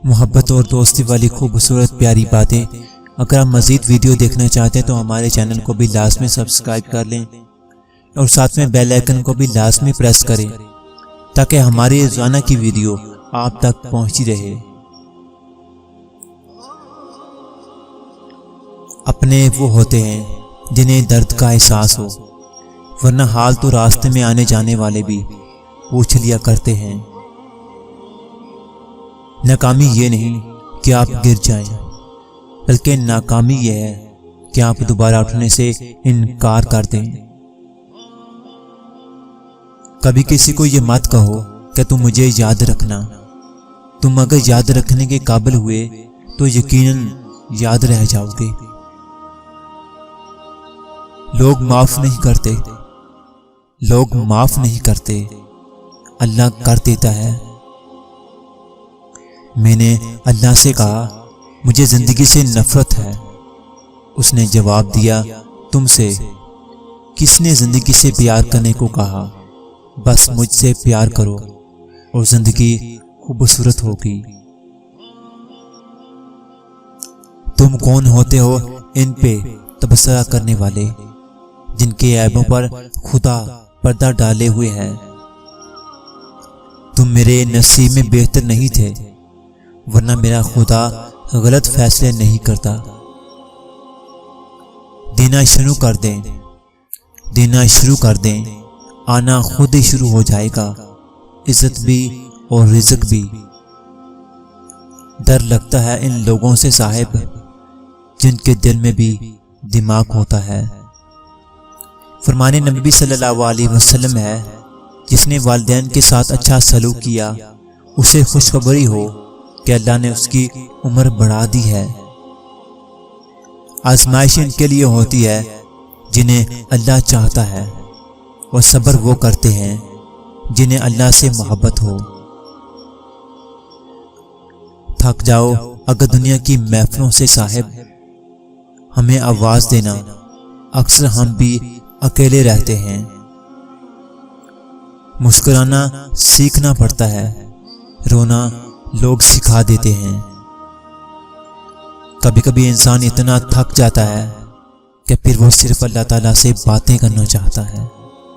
محبت اور دوستی والی خوبصورت پیاری باتیں۔ اگر آپ مزید ویڈیو دیکھنا چاہتے ہیں تو ہمارے چینل کو بھی لازمی سبسکرائب کر لیں اور ساتھ میں بیل آئیکن کو بھی لازمی پریس کریں تاکہ ہماری روزانہ کی ویڈیو آپ تک پہنچتی رہے۔ اپنے وہ ہوتے ہیں جنہیں درد کا احساس ہو، ورنہ حال تو راستے میں آنے جانے والے بھی پوچھ لیا کرتے ہیں۔ ناکامی یہ نہیں کہ آپ گر جائیں، بلکہ ناکامی یہ ہے کہ آپ دوبارہ اٹھنے سے انکار کر دیں۔ کبھی کسی کو یہ مت کہو کہ تم مجھے یاد رکھنا۔ تم اگر یاد رکھنے کے قابل ہوئے تو یقیناً یاد رہ جاؤ گے۔ لوگ معاف نہیں کرتے، اللہ کر دیتا ہے۔ میں نے اللہ سے کہا مجھے زندگی سے نفرت ہے۔ اس نے جواب دیا تم سے کس نے زندگی سے پیار کرنے کو کہا؟ بس مجھ سے پیار کرو اور زندگی خوبصورت ہوگی۔ تم کون ہوتے ہو ان پہ تبصرہ کرنے والے جن کے عیبوں پر خدا پردہ ڈالے ہوئے ہے؟ تم میرے نصیب میں بہتر نہیں تھے، ورنہ میرا خدا غلط فیصلے نہیں کرتا۔ دینا شروع کر دیں، آنا خود ہی شروع ہو جائے گا، عزت بھی اور رزق بھی۔ ڈر لگتا ہے ان لوگوں سے صاحب جن کے دل میں بھی دماغ ہوتا ہے۔ فرمان نبی صلی اللہ علیہ وسلم ہے جس نے والدین کے ساتھ اچھا سلوک کیا اسے خوشخبری ہو کہ اللہ نے اس کی عمر بڑھا دی ہے۔ آزمائش ان کے لیے ہوتی ہے جنہیں اللہ چاہتا ہے، اور صبر وہ کرتے ہیں جنہیں اللہ سے محبت ہو۔ تھک جاؤ اگر دنیا کی محفلوں سے صاحب، ہمیں آواز دینا، اکثر ہم بھی اکیلے رہتے ہیں۔ مسکرانا سیکھنا پڑتا ہے، رونا لوگ سکھا دیتے ہیں۔ کبھی کبھی انسان اتنا تھک جاتا ہے کہ پھر وہ صرف اللہ تعالیٰ سے باتیں کرنا چاہتا ہے۔